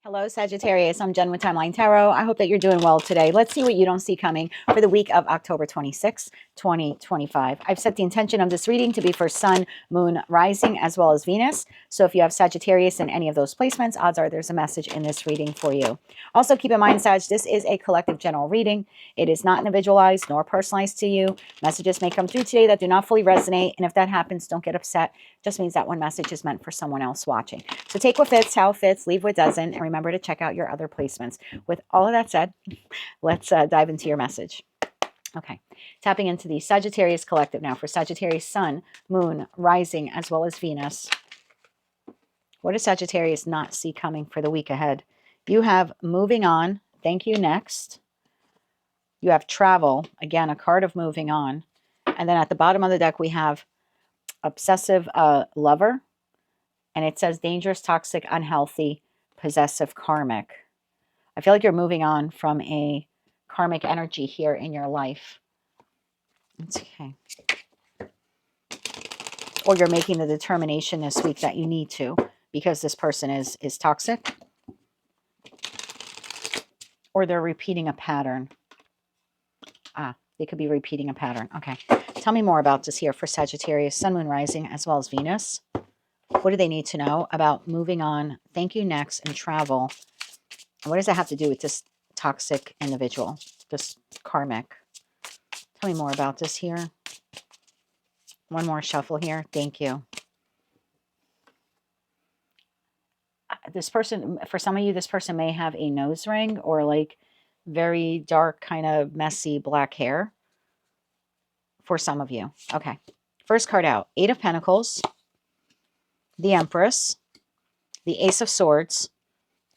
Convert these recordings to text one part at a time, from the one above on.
Hello, Sagittarius. I'm Jen with Timeline Tarot. I hope that you're doing well today. Let's see what you don't see coming for the week of October 26, 2025. I've set the intention of this reading to be for Sun, Moon, Rising, as well as Venus. So if you have Sagittarius in any of those placements, odds are there's a message in this reading for you. Also, keep in mind, Sag, this is a collective general reading. It is not individualized nor personalized to you. Messages may come through today that do not fully resonate. And if that happens, don't get upset. It just means that one message is meant for someone else watching. So take what fits, how it fits, leave what doesn't, and remember to check out your other placements. With all of that said, let's dive into your message. Okay, tapping into the Sagittarius collective now for Sagittarius Sun, Moon, Rising, as well as Venus. What does Sagittarius not see coming for the week ahead? You have moving on. Thank you, next. You have travel. Again, a card of moving on. And then at the bottom of the deck, we have obsessive lover. And it says dangerous, toxic, unhealthy, possessive, karmic. I feel like you're moving on from a karmic energy here in your life. Okay. Or you're making the determination this week that you need to because this person is toxic. Or they're repeating a pattern. They could be repeating a pattern. Okay. Tell me more about this here for Sagittarius, Sun, Moon, Rising, as well as Venus. What do they need to know about moving on? Thank you, next, and travel. What does that have to do with this toxic individual, this karmic? Tell me more about this here. One more shuffle here. Thank you. This person, for some of you, this person may have a nose ring or like very dark, kind of messy black hair. For some of you. Okay. First card out. 8 of Pentacles, the Empress, the Ace of Swords,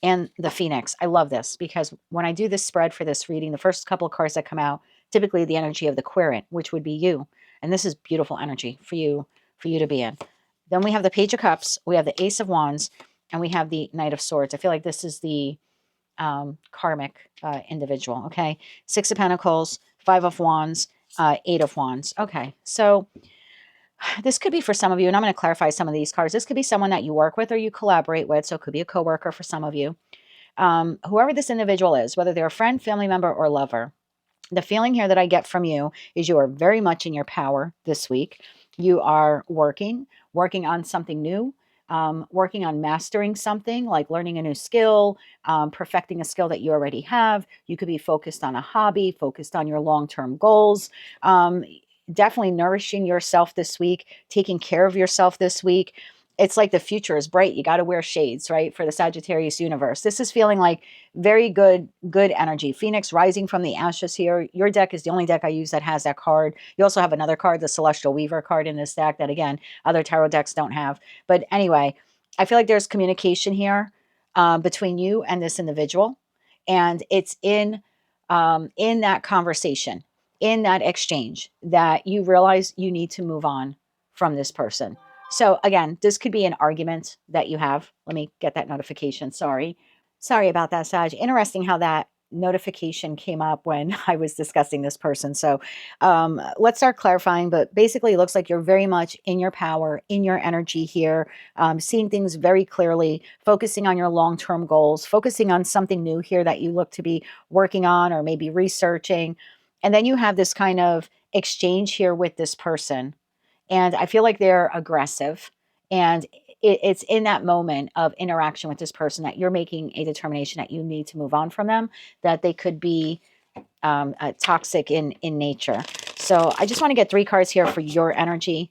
and the Phoenix. I love this because when I do this spread for this reading, the first couple of cards that come out, typically the energy of the querent, which would be you. And this is beautiful energy for you to be in. Then we have the Page of Cups, we have the Ace of Wands, and we have the Knight of Swords. I feel like this is the karmic individual. Okay. 6 of Pentacles, 5 of Wands, 8 of Wands. Okay. So this could be for some of you, and I'm going to clarify some of these cards. This could be someone that you work with or you collaborate with. So it could be a coworker for some of you. Whoever this individual is, whether they're a friend, family member, or lover, the feeling here that I get from you is you are very much in your power this week. You are working on something new, working on mastering something like learning a new skill, perfecting a skill that you already have. You could be focused on a hobby, focused on your long-term goals. Definitely nourishing yourself this week, taking care of yourself this week. It's like the future is bright. You got to wear shades, right? For the Sagittarius universe. This is feeling like very good energy. Phoenix rising from the ashes here. Your deck is the only deck I use that has that card. You also have another card, the Celestial Weaver card in this deck that, again, other tarot decks don't have. But anyway, I feel like there's communication here between you and this individual. And it's in that conversation, in that exchange, that you realize you need to move on from this person. So again, this could be an argument that you have. Let me get that notification. Sorry about that, Sag. Interesting how that notification came up when I was discussing this person. So let's start clarifying. But basically, it looks like you're very much in your power, in your energy here, seeing things very clearly, focusing on your long-term goals, focusing on something new here that you look to be working on or maybe researching. And then you have this kind of exchange here with this person. And I feel like they're aggressive. And it's in that moment of interaction with this person that you're making a determination that you need to move on from them, that they could be toxic in nature. So I just want to get 3 cards here for your energy,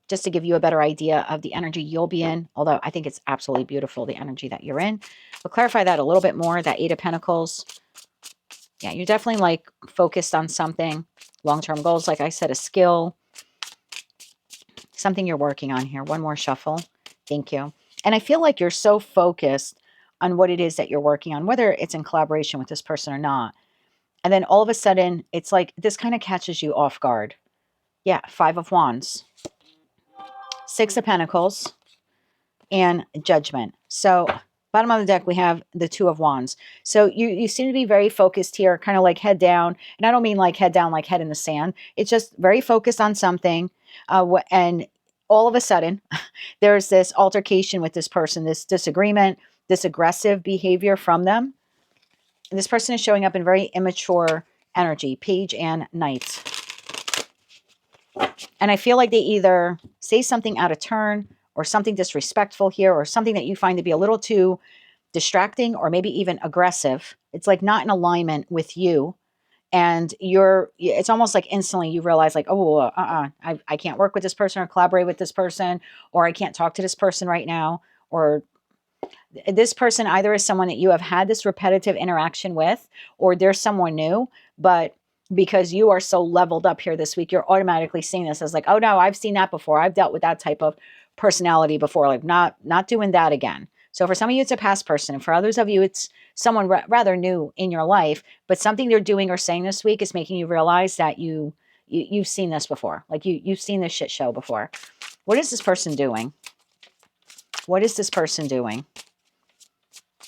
just to give you a better idea of the energy you'll be in. Although I think it's absolutely beautiful, the energy that you're in. We'll clarify that a little bit more, that 8 of Pentacles. Yeah, you're definitely like focused on something, long-term goals, like I said, a skill, something you're working on here. One more shuffle. Thank you. And I feel like you're so focused on what it is that you're working on, whether it's in collaboration with this person or not. And then all of a sudden, it's like this kind of catches you off guard. Yeah, 5 of Wands, 6 of Pentacles, and Judgment. So bottom of the deck, we have the 2 of Wands. So you seem to be very focused here, kind of like head down. And I don't mean like head down, like head in the sand. It's just very focused on something. And all of a sudden, there's this altercation with this person, this disagreement, this aggressive behavior from them. This person is showing up in very immature energy, page and knight. And I feel like they either say something out of turn or something disrespectful here or something that you find to be a little too distracting or maybe even aggressive. It's like not in alignment with you. And it's almost like instantly you realize like, oh, I can't work with this person or collaborate with this person, or I can't talk to this person right now. Or this person either is someone that you have had this repetitive interaction with, or there's someone new, but because you are so leveled up here this week, you're automatically seeing this as like, oh no, I've seen that before. I've dealt with that type of personality before, like not doing that again. So for some of you, it's a past person. And for others of you, it's someone rather new in your life, but something they're doing or saying this week is making you realize that you've seen this before. Like you've seen this shit show before. What is this person doing? What is this person doing?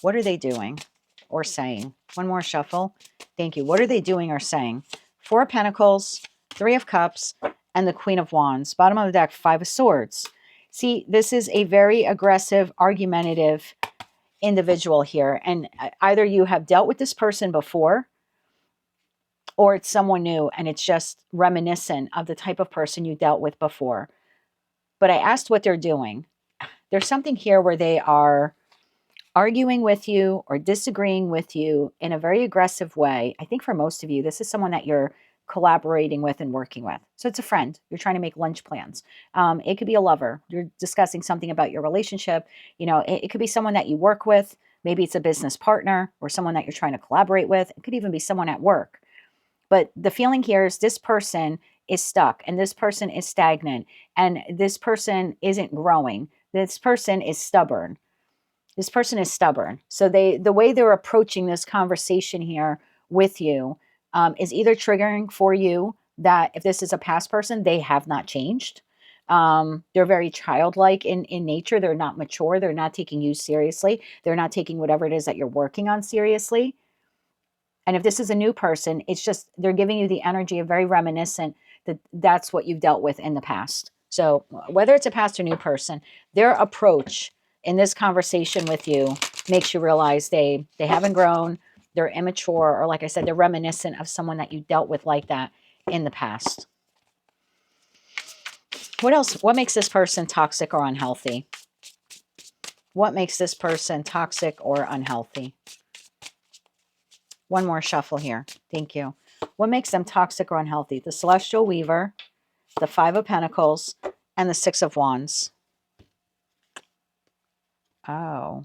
What are they doing or saying? One more shuffle. Thank you. What are they doing or saying? 4 of Pentacles, 3 of Cups, and the Queen of Wands. Bottom of the deck, 5 of Swords. See, this is a very aggressive, argumentative individual here. And either you have dealt with this person before, or it's someone new and it's just reminiscent of the type of person you dealt with before. But I asked what they're doing. There's something here where they are arguing with you or disagreeing with you in a very aggressive way. I think for most of you, this is someone that you're collaborating with and working with. So it's a friend. You're trying to make lunch plans. It could be a lover. You're discussing something about your relationship. You know, it could be someone that you work with. Maybe it's a business partner or someone that you're trying to collaborate with. It could even be someone at work. But the feeling here is this person is stuck and this person is stagnant and this person isn't growing. This person is stubborn. This person is stubborn. So the way they're approaching this conversation here with you is either triggering for you that if this is a past person, they have not changed. They're very childlike in nature. They're not mature. They're not taking you seriously. They're not taking whatever it is that you're working on seriously. And if this is a new person, it's just they're giving you the energy of very reminiscent that's what you've dealt with in the past. So whether it's a past or new person, their approach in this conversation with you makes you realize they haven't grown, they're immature, or like I said, they're reminiscent of someone that you dealt with like that in the past. What else? What makes this person toxic or unhealthy? What makes this person toxic or unhealthy? One more shuffle here. Thank you. What makes them toxic or unhealthy? The Celestial Weaver, the 5 of Pentacles, and the 6 of Wands. Oh.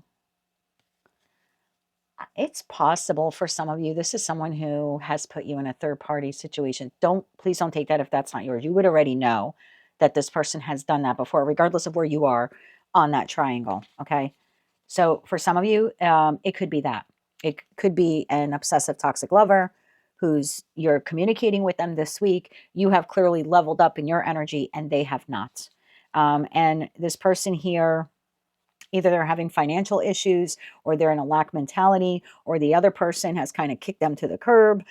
It's possible for some of you, this is someone who has put you in a third-party situation. Please don't take that if that's not yours. You would already know that this person has done that before, regardless of where you are on that triangle, okay? So for some of you, it could be that. It could be an obsessive toxic lover you're communicating with them this week. You have clearly leveled up in your energy and they have not. And this person here, either they're having financial issues or they're in a lack mentality or the other person has kind of kicked them to the curb,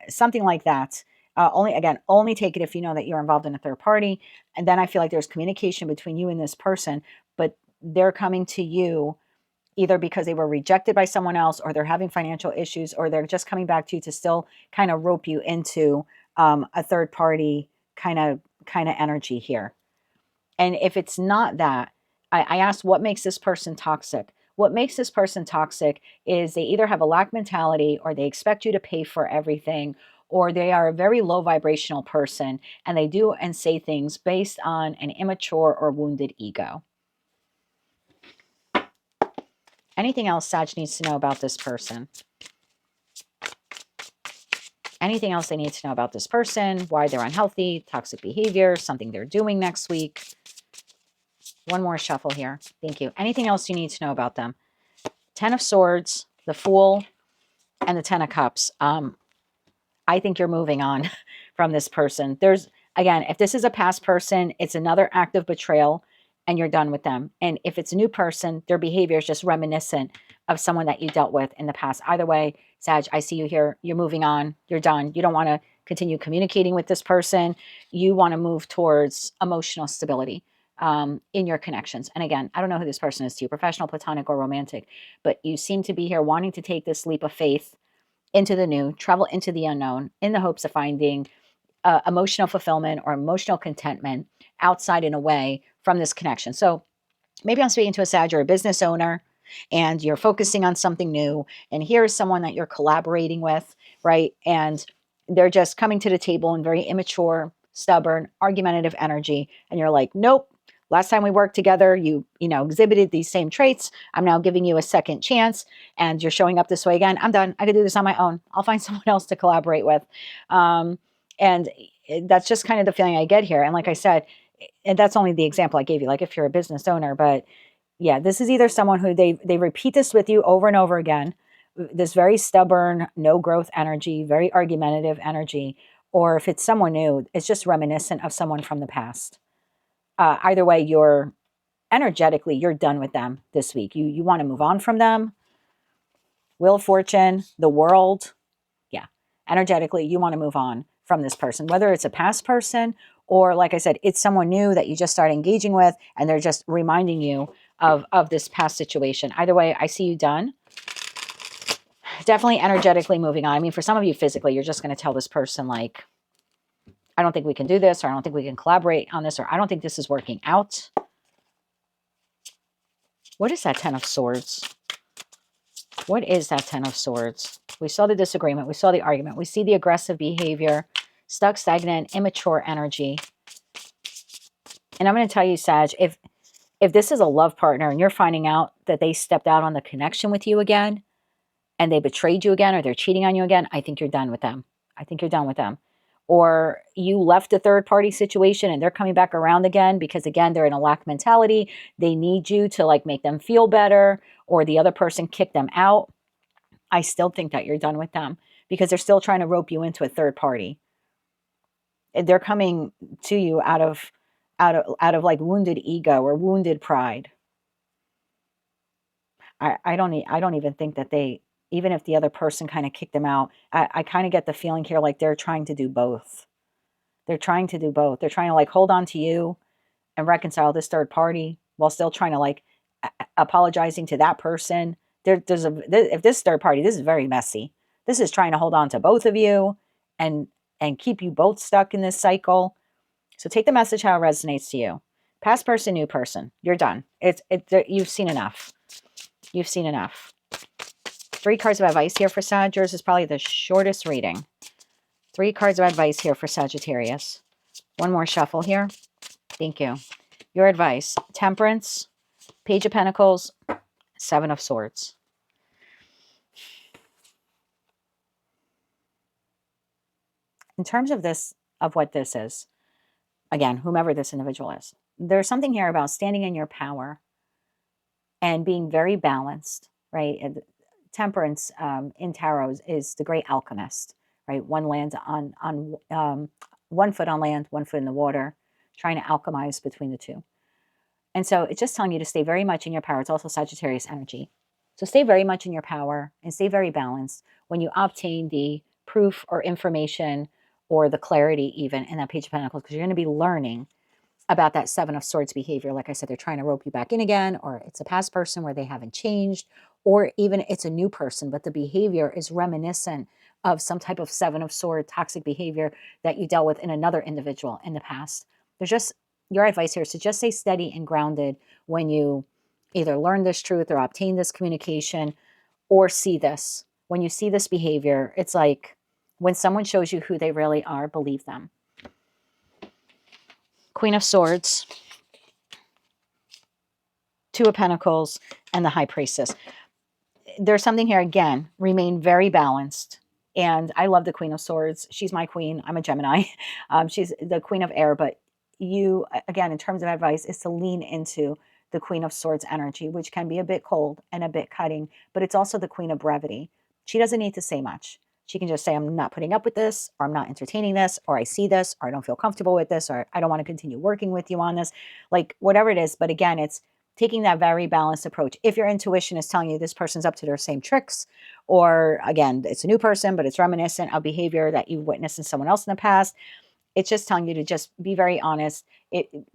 something like that. Only take it if you know that you're involved in a third party. And then I feel like there's communication between you and this person, but they're coming to you either because they were rejected by someone else or they're having financial issues or they're just coming back to you to still kind of rope you into a third party kind of energy here. And if it's not that, I asked what makes this person toxic. What makes this person toxic is they either have a lack mentality or they expect you to pay for everything, or they are a very low vibrational person and they do and say things based on an immature or wounded ego. Anything else Sag needs to know about this person? Anything else they need to know about this person? Why they're unhealthy, toxic behavior, something they're doing next week. One more shuffle here. Thank you. Anything else you need to know about them? 10 of Swords, the Fool, and the 10 of Cups. I think you're moving on from this person. Again, if this is a past person, it's another act of betrayal and you're done with them. And if it's a new person, their behavior is just reminiscent of someone that you dealt with in the past. Either way, Sag, I see you here. You're moving on. You're done. You don't want to continue communicating with this person. You want to move towards emotional stability. in your connections. And again, I don't know who this person is to you, professional, platonic, or romantic, but you seem to be here wanting to take this leap of faith into the new, travel into the unknown in the hopes of finding emotional fulfillment or emotional contentment outside and away from this connection. So maybe I'm speaking to a Sag or a business owner and you're focusing on something new. And here's someone that you're collaborating with, right? And they're just coming to the table in very immature, stubborn, argumentative energy. And you're like, nope. Last time we worked together, you exhibited these same traits. I'm now giving you a second chance and you're showing up this way again. I'm done. I could do this on my own. I'll find someone else to collaborate with. And that's just kind of the feeling I get here. And like I said, and that's only the example I gave you, like if you're a business owner, but yeah, this is either someone who they repeat this with you over and over again, this very stubborn, no growth energy, very argumentative energy, or if it's someone new, it's just reminiscent of someone from the past. Either way, you're energetically, you're done with them this week. You want to move on from them. Wheel of Fortune, the world. Yeah, energetically, you want to move on from this person, whether it's a past person or, like I said, it's someone new that you just started engaging with and they're just reminding you of this past situation. Either way, I see you done. Definitely energetically moving on. I mean, for some of you physically, you're just going to tell this person like, I don't think we can do this, or I don't think we can collaborate on this, or I don't think this is working out. What is that 10 of Swords? What is that 10 of Swords? We saw the disagreement. We saw the argument. We see the aggressive behavior, stuck, stagnant, immature energy. And I'm going to tell you, Sag, if this is a love partner and you're finding out that they stepped out on the connection with you again and they betrayed you again or they're cheating on you again, I think you're done with them. I think you're done with them. Or you left a third party situation and they're coming back around again because, again, they're in a lack mentality. They need you to like make them feel better, or the other person kicked them out. I still think that you're done with them because they're still trying to rope you into a third party. They're coming to you out of like wounded ego or wounded pride. I don't even think that they, even if the other person kind of kicked them out, I kind of get the feeling here like they're trying to do both. They're trying to do both. They're trying to like hold on to you and reconcile this third party while still trying to like apologizing to that person. If this third party, this is very messy. This is trying to hold on to both of you and keep you both stuck in this cycle. So take the message how it resonates to you. Past person, new person. You're done. You've seen enough. You've seen enough. 3 cards of advice here for Sag. Yours is probably the shortest reading. 3 cards of advice here for Sagittarius. One more shuffle here. Thank you. Your advice. Temperance, Page of Pentacles, 7 of Swords. In terms of this, of what this is, again, whomever this individual is, there's something here about standing in your power and being very balanced, right? And temperance in tarot is the great alchemist, right? One lands on 1 foot on land, 1 foot in the water, trying to alchemize between the two. And so it's just telling you to stay very much in your power. It's also Sagittarius energy. So stay very much in your power and stay very balanced when you obtain the proof or information or the clarity even in that Page of Pentacles, because you're going to be learning about that 7 of Swords behavior. Like I said, they're trying to rope you back in again, or it's a past person where they haven't changed, or even it's a new person, but the behavior is reminiscent of some type of 7 of Swords toxic behavior that you dealt with in another individual in the past. There's just, your advice here is to just stay steady and grounded when you either learn this truth or obtain this communication or see this. When you see this behavior, it's like when someone shows you who they really are, believe them. Queen of Swords, 2 of Pentacles, and the High Priestess. There's something here, again, remain very balanced. And I love the Queen of Swords. She's my queen. I'm a Gemini. She's the Queen of Air. But you, again, in terms of advice, is to lean into the Queen of Swords energy, which can be a bit cold and a bit cutting. But it's also the Queen of Brevity. She doesn't need to say much. She can just say, I'm not putting up with this, or I'm not entertaining this, or I see this, or I don't feel comfortable with this, or I don't want to continue working with you on this. Like, whatever it is. But again, it's taking that very balanced approach. If your intuition is telling you this person's up to their same tricks, or again, it's a new person, but it's reminiscent of behavior that you've witnessed in someone else in the past, It's just telling you to just be very honest.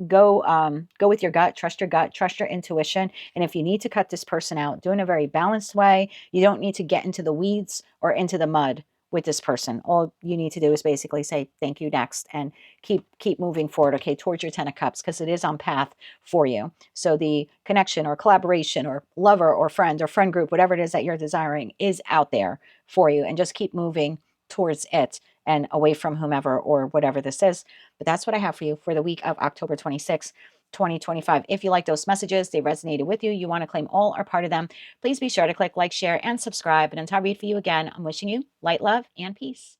Go with your gut, trust your intuition. And if you need to cut this person out, do it in a very balanced way. You don't need to get into the weeds or into the mud with this person. All you need to do is basically say thank you, next, and keep moving forward, okay, towards your 10 of cups, because it is on path for you. So the connection or collaboration or lover or friend group, whatever it is that you're desiring, is out there for you, and just keep moving towards it and away from whomever or whatever this is. But that's what I have for you for the week of October 26th, 2025. If you like those messages, they resonated with you, you want to claim all or part of them, please be sure to click like, share, and subscribe. And until I read for you again, I'm wishing you light, love, and peace.